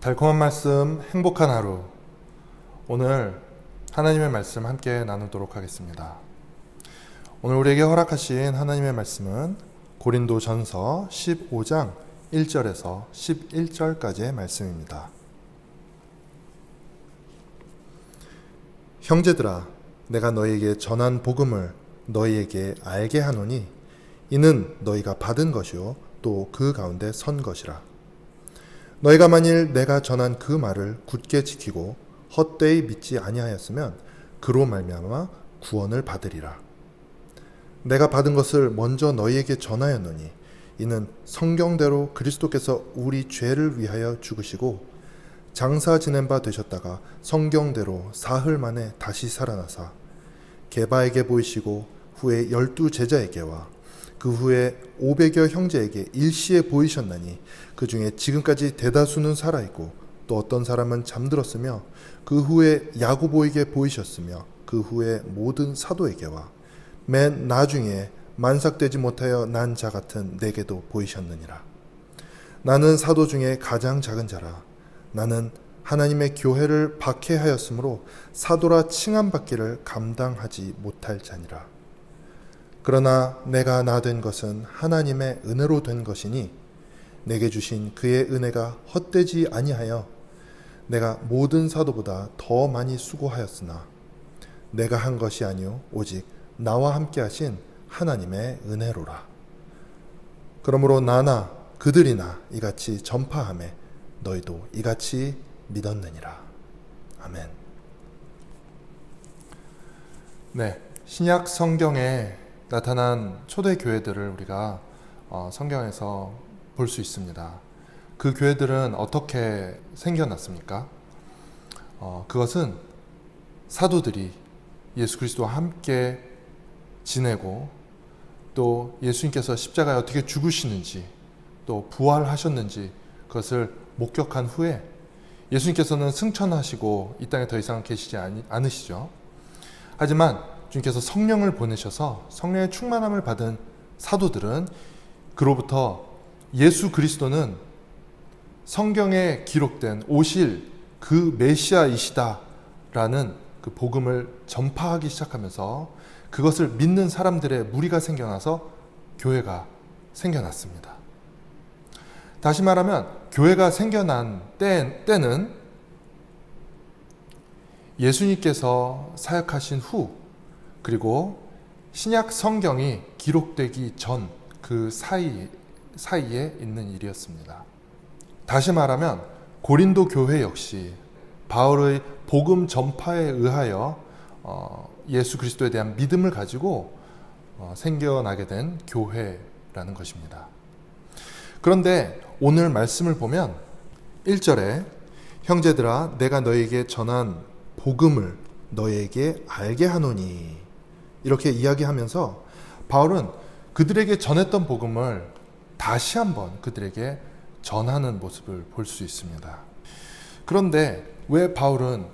달콤한 말씀, 행복한 하루. 오늘 하나님의 말씀 함께 나누도록 하겠습니다. 오늘 우리에게 허락하신 하나님의 말씀은 고린도전서 15장 1절에서 11절까지의 말씀입니다. 형제들아, 내가 너희에게 전한 복음을 너희에게 알게 하노니 이는 너희가 받은 것이요 또 그 가운데 선 것이라. 너희가 만일 내가 전한 그 말을 굳게 지키고 헛되이 믿지 아니하였으면 그로 말미암아 구원을 받으리라. 내가 받은 것을 먼저 너희에게 전하였노니 이는 성경대로 그리스도께서 우리 죄를 위하여 죽으시고 장사 지낸 바 되셨다가 성경대로 사흘 만에 다시 살아나사 게바에게 보이시고 후에 12 제자에게와 그 후에 500여 형제에게 일시에 보이셨나니 그 중에 지금까지 대다수는 살아있고 또 어떤 사람은 잠들었으며 그 후에 야고보에게 보이셨으며 그 후에 모든 사도에게와 맨 나중에 만삭되지 못하여 난 자 같은 내게도 보이셨느니라. 나는 사도 중에 가장 작은 자라. 나는 하나님의 교회를 박해하였으므로 사도라 칭함받기를 감당하지 못할 자니라. 그러나 내가 나 된 것은 하나님의 은혜로 된 것이니 내게 주신 그의 은혜가 헛되지 아니하여 내가 모든 사도보다 더 많이 수고하였으나 내가 한 것이 아니요 오직 나와 함께 하신 하나님의 은혜로라. 그러므로 나나 그들이나 이같이 전파하매 너희도 이같이 믿었느니라. 아멘. 네, 신약 성경에 나타난 초대 교회들을 우리가 성경에서 볼 수 있습니다. 그 교회들은 어떻게 생겨났습니까? 그것은 사도들이 예수 그리스도와 함께 지내고 또 예수님께서 십자가에 어떻게 죽으시는지 또 부활하셨는지 그것을 목격한 후에 예수님께서는 승천하시고 이 땅에 더 이상 계시지 않으시죠. 하지만 주님께서 성령을 보내셔서 성령의 충만함을 받은 사도들은 그로부터 예수 그리스도는 성경에 기록된 오실 그 메시아이시다라는 그 복음을 전파하기 시작하면서 그것을 믿는 사람들의 무리가 생겨나서 교회가 생겨났습니다. 다시 말하면 교회가 생겨난 때는 예수님께서 사역하신 후 그리고 신약 성경이 기록되기 전 그 사이에 있는 일이었습니다. 다시 말하면 고린도 교회 역시 바울의 복음 전파에 의하여 예수 그리스도에 대한 믿음을 가지고 생겨나게 된 교회라는 것입니다. 그런데 오늘 말씀을 보면 1절에 형제들아 내가 너희에게 전한 복음을 너희에게 알게 하노니 이렇게 이야기하면서 바울은 그들에게 전했던 복음을 다시 한번 그들에게 전하는 모습을 볼 수 있습니다. 그런데 왜 바울은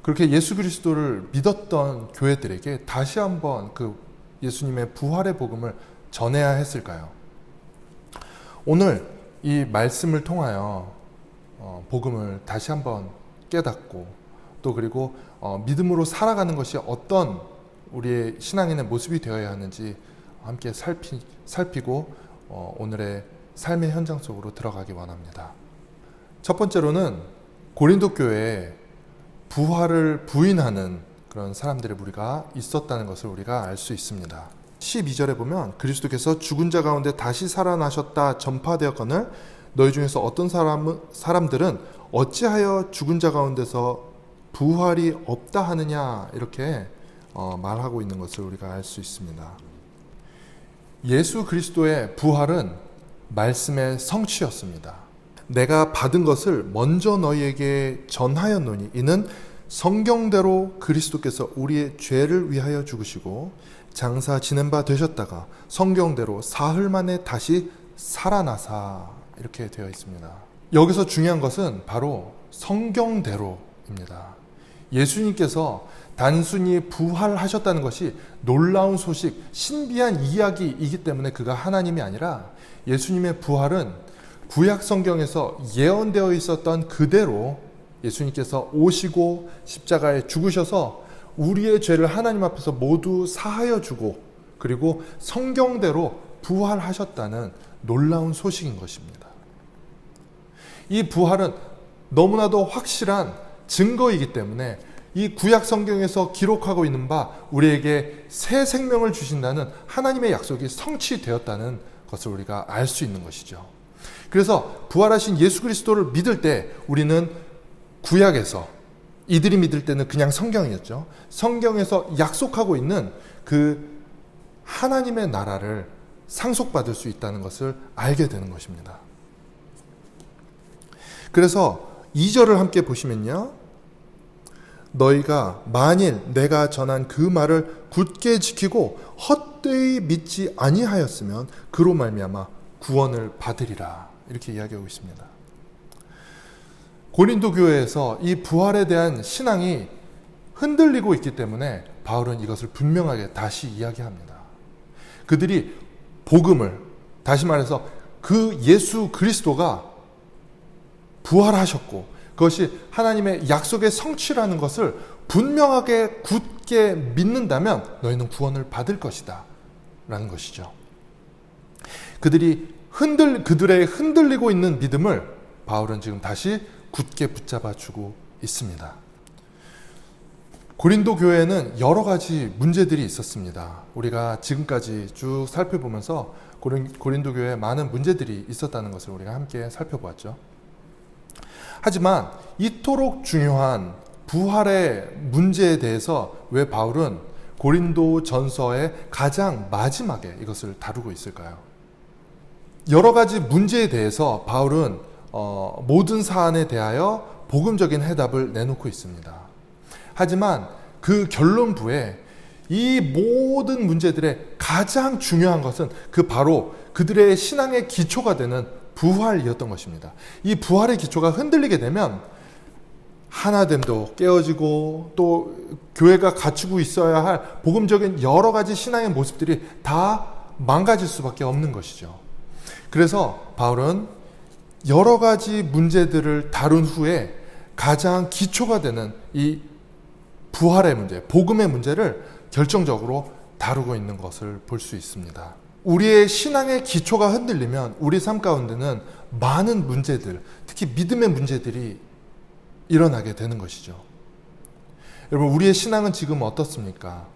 그렇게 예수 그리스도를 믿었던 교회들에게 다시 한번 그 예수님의 부활의 복음을 전해야 했을까요? 오늘 이 말씀을 통하여 복음을 다시 한번 깨닫고 또 그리고 믿음으로 살아가는 것이 어떤 우리의 신앙인의 모습이 되어야 하는지 함께 살피고 오늘의 삶의 현장 속으로 들어가기 원합니다. 첫 번째로는 고린도 교회에 부활을 부인하는 그런 사람들의 무리가 있었다는 것을 우리가 알 수 있습니다. 12절에 보면 그리스도께서 죽은 자 가운데 다시 살아나셨다 전파되었거늘 너희 중에서 어떤 사람들은 어찌하여 죽은 자 가운데서 부활이 없다 하느냐 이렇게 말하고 있는 것을 우리가 알 수 있습니다. 예수 그리스도의 부활은 말씀의 성취였습니다. 내가 받은 것을 먼저 너희에게 전하였노니 이는 성경대로 그리스도께서 우리의 죄를 위하여 죽으시고 장사 지낸 바 되셨다가 성경대로 사흘 만에 다시 살아나사 이렇게 되어 있습니다. 여기서 중요한 것은 바로 성경대로입니다. 예수님께서 단순히 부활하셨다는 것이 놀라운 소식, 신비한 이야기이기 때문에 그가 하나님이 아니라 예수님의 부활은 구약 성경에서 예언되어 있었던 그대로 예수님께서 오시고 십자가에 죽으셔서 우리의 죄를 하나님 앞에서 모두 사하여 주고 그리고 성경대로 부활하셨다는 놀라운 소식인 것입니다. 이 부활은 너무나도 확실한 증거이기 때문에 이 구약 성경에서 기록하고 있는 바 우리에게 새 생명을 주신다는 하나님의 약속이 성취되었다는 것을 우리가 알 수 있는 것이죠. 그래서 부활하신 예수 그리스도를 믿을 때 우리는 구약에서, 이들이 믿을 때는 그냥 성경이었죠. 성경에서 약속하고 있는 그 하나님의 나라를 상속받을 수 있다는 것을 알게 되는 것입니다. 그래서 2절을 함께 보시면요. 너희가 만일 내가 전한 그 말을 굳게 지키고 헛되이 믿지 아니하였으면 그로 말미암아 구원을 받으리라. 이렇게 이야기하고 있습니다. 고린도 교회에서 이 부활에 대한 신앙이 흔들리고 있기 때문에 바울은 이것을 분명하게 다시 이야기합니다. 그들이 복음을, 다시 말해서 그 예수 그리스도가 부활하셨고 그것이 하나님의 약속의 성취라는 것을 분명하게 굳게 믿는다면 너희는 구원을 받을 것이다 라는 것이죠. 그들의 흔들리고 있는 믿음을 바울은 지금 다시 굳게 붙잡아 주고 있습니다. 고린도 교회에는 여러 가지 문제들이 있었습니다. 우리가 지금까지 쭉 살펴보면서 고린도 교회에 많은 문제들이 있었다는 것을 우리가 함께 살펴보았죠. 하지만 이토록 중요한 부활의 문제에 대해서 왜 바울은 고린도 전서의 가장 마지막에 이것을 다루고 있을까요? 여러 가지 문제에 대해서 바울은 모든 사안에 대하여 복음적인 해답을 내놓고 있습니다. 하지만 그 결론부에 이 모든 문제들의 가장 중요한 것은 바로 그들의 신앙의 기초가 되는 부활이었던 것입니다. 이 부활의 기초가 흔들리게 되면 하나됨도 깨어지고 또 교회가 갖추고 있어야 할 복음적인 여러 가지 신앙의 모습들이 다 망가질 수밖에 없는 것이죠. 그래서 바울은 여러 가지 문제들을 다룬 후에 가장 기초가 되는 이 부활의 문제, 복음의 문제를 결정적으로 다루고 있는 것을 볼 수 있습니다. 우리의 신앙의 기초가 흔들리면 우리 삶 가운데는 많은 문제들, 특히 믿음의 문제들이 일어나게 되는 것이죠. 여러분, 우리의 신앙은 지금 어떻습니까?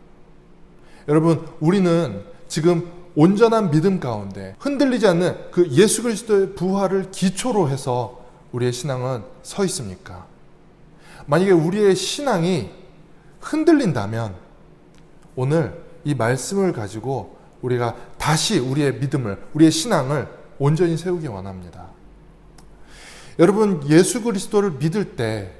여러분, 우리는 지금 온전한 믿음 가운데 흔들리지 않는 그 예수 그리스도의 부활을 기초로 해서 우리의 신앙은 서 있습니까? 만약에 우리의 신앙이 흔들린다면 오늘 이 말씀을 가지고 우리가 다시 우리의 믿음을, 우리의 신앙을 온전히 세우기 원합니다. 여러분, 예수 그리스도를 믿을 때,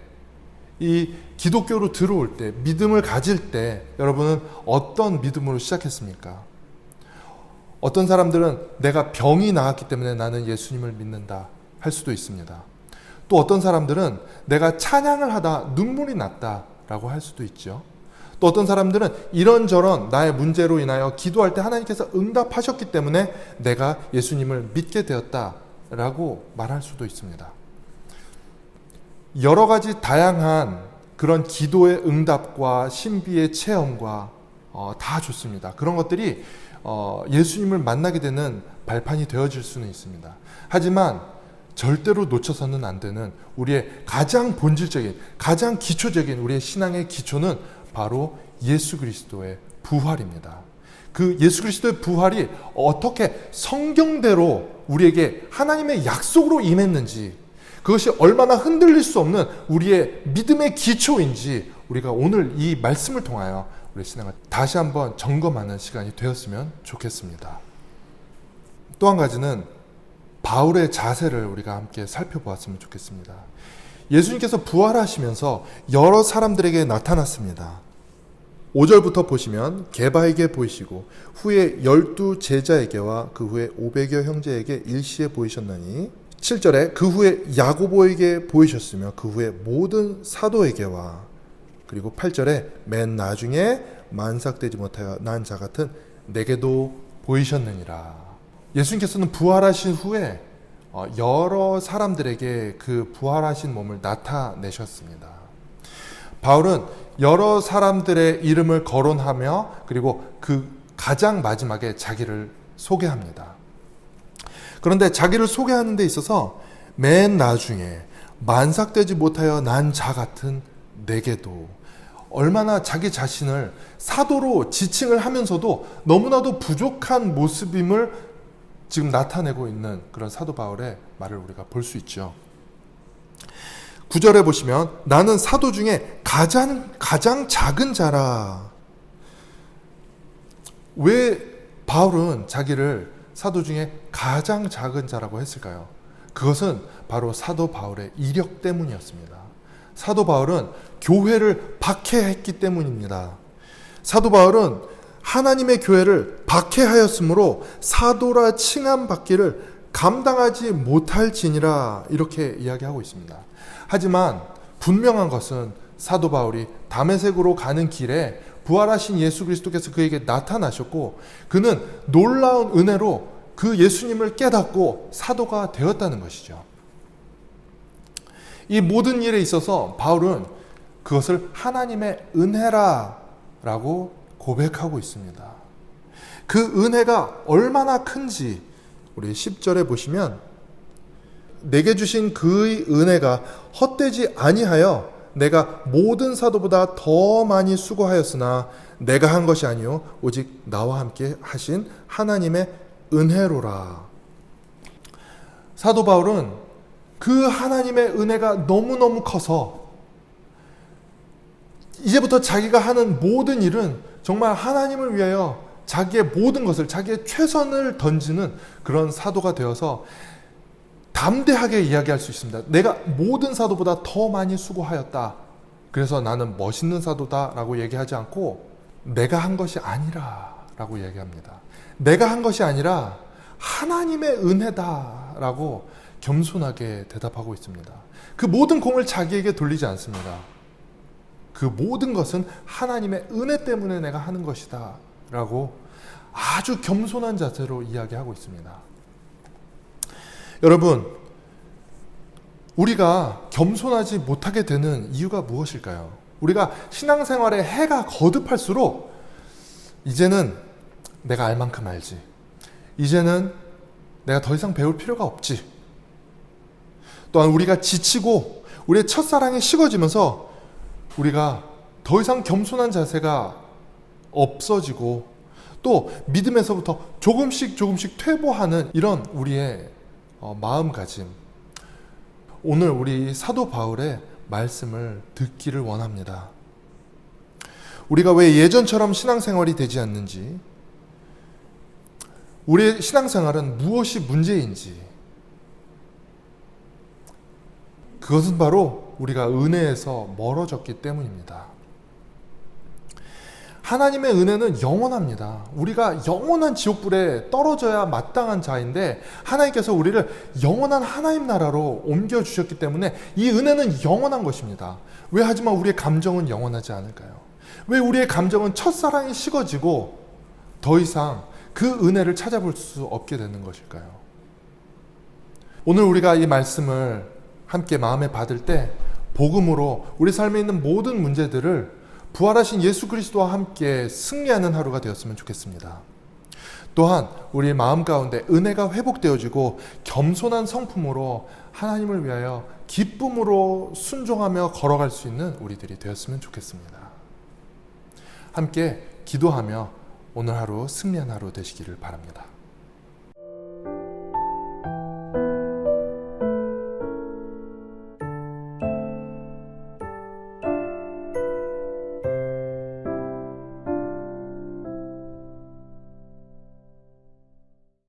이 기독교로 들어올 때, 믿음을 가질 때 여러분은 어떤 믿음으로 시작했습니까? 어떤 사람들은 내가 병이 나았기 때문에 나는 예수님을 믿는다 할 수도 있습니다. 또 어떤 사람들은 내가 찬양을 하다 눈물이 났다라고 할 수도 있죠. 또 어떤 사람들은 이런저런 나의 문제로 인하여 기도할 때 하나님께서 응답하셨기 때문에 내가 예수님을 믿게 되었다라고 말할 수도 있습니다. 여러 가지 다양한 그런 기도의 응답과 신비의 체험과 다 좋습니다. 그런 것들이 예수님을 만나게 되는 발판이 되어질 수는 있습니다. 하지만 절대로 놓쳐서는 안 되는 우리의 가장 본질적인, 가장 기초적인 우리의 신앙의 기초는 바로 예수 그리스도의 부활입니다. 그 예수 그리스도의 부활이 어떻게 성경대로 우리에게 하나님의 약속으로 임했는지, 그것이 얼마나 흔들릴 수 없는 우리의 믿음의 기초인지 우리가 오늘 이 말씀을 통하여 우리의 신앙을 다시 한번 점검하는 시간이 되었으면 좋겠습니다. 또 한 가지는 바울의 자세를 우리가 함께 살펴보았으면 좋겠습니다. 예수님께서 부활하시면서 여러 사람들에게 나타났습니다. 5절부터 보시면 게바에게 보이시고 후에 12 제자에게와 그 후에 500여 형제에게 일시에 보이셨나니 7절에 그 후에 야고보에게 보이셨으며 그 후에 모든 사도에게와 그리고 8절에 맨 나중에 만삭되지 못하여 난 자 같은 내게도 보이셨느니라. 예수님께서는 부활하신 후에 여러 사람들에게 그 부활하신 몸을 나타내셨습니다. 바울은 여러 사람들의 이름을 거론하며 그리고 그 가장 마지막에 자기를 소개합니다. 그런데 자기를 소개하는 데 있어서 맨 나중에 만삭되지 못하여 난 자 같은 내게도, 얼마나 자기 자신을 사도로 지칭을 하면서도 너무나도 부족한 모습임을 지금 나타내고 있는 그런 사도 바울의 말을 우리가 볼 수 있죠. 9절에 보시면 나는 사도 중에 가장 작은 자라. 왜 바울은 자기를 사도 중에 가장 작은 자라고 했을까요? 그것은 바로 사도 바울의 이력 때문이었습니다. 사도 바울은 교회를 박해했기 때문입니다. 사도 바울은 하나님의 교회를 박해하였으므로 사도라 칭함받기를 감당하지 못할지니라, 이렇게 이야기하고 있습니다. 하지만 분명한 것은 사도 바울이 다메섹으로 가는 길에 부활하신 예수 그리스도께서 그에게 나타나셨고 그는 놀라운 은혜로 그 예수님을 깨닫고 사도가 되었다는 것이죠. 이 모든 일에 있어서 바울은 그것을 하나님의 은혜라라고 고백하고 있습니다. 그 은혜가 얼마나 큰지 우리 10절에 보시면 내게 주신 그의 은혜가 헛되지 아니하여 내가 모든 사도보다 더 많이 수고하였으나 내가 한 것이 아니요 오직 나와 함께 하신 하나님의 은혜로라. 사도 바울은 그 하나님의 은혜가 너무너무 커서 이제부터 자기가 하는 모든 일은 정말 하나님을 위하여 자기의 모든 것을, 자기의 최선을 던지는 그런 사도가 되어서 담대하게 이야기할 수 있습니다. 내가 모든 사도보다 더 많이 수고하였다. 그래서 나는 멋있는 사도다 라고 얘기하지 않고 내가 한 것이 아니라 라고 얘기합니다. 내가 한 것이 아니라 하나님의 은혜다 라고 겸손하게 대답하고 있습니다. 그 모든 공을 자기에게 돌리지 않습니다. 그 모든 것은 하나님의 은혜 때문에 내가 하는 것이다 라고 아주 겸손한 자세로 이야기하고 있습니다. 여러분, 우리가 겸손하지 못하게 되는 이유가 무엇일까요? 우리가 신앙생활에 해가 거듭할수록 이제는 내가 알 만큼 알지, 이제는 내가 더 이상 배울 필요가 없지, 또한 우리가 지치고 우리의 첫사랑이 식어지면서 우리가 더 이상 겸손한 자세가 없어지고 또 믿음에서부터 조금씩 퇴보하는 이런 우리의 마음가짐, 오늘 우리 사도 바울의 말씀을 듣기를 원합니다. 우리가 왜 예전처럼 신앙생활이 되지 않는지, 우리의 신앙생활은 무엇이 문제인지, 그것은 바로 우리가 은혜에서 멀어졌기 때문입니다. 하나님의 은혜는 영원합니다. 우리가 영원한 지옥불에 떨어져야 마땅한 자인데 하나님께서 우리를 영원한 하나님 나라로 옮겨주셨기 때문에 이 은혜는 영원한 것입니다. 왜 하지만 우리의 감정은 영원하지 않을까요? 왜 우리의 감정은 첫사랑이 식어지고 더 이상 그 은혜를 찾아볼 수 없게 되는 것일까요? 오늘 우리가 이 말씀을 함께 마음에 받을 때 복음으로 우리 삶에 있는 모든 문제들을 부활하신 예수 그리스도와 함께 승리하는 하루가 되었으면 좋겠습니다. 또한 우리 마음 가운데 은혜가 회복되어지고 겸손한 성품으로 하나님을 위하여 기쁨으로 순종하며 걸어갈 수 있는 우리들이 되었으면 좋겠습니다. 함께 기도하며 오늘 하루 승리한 하루 되시기를 바랍니다.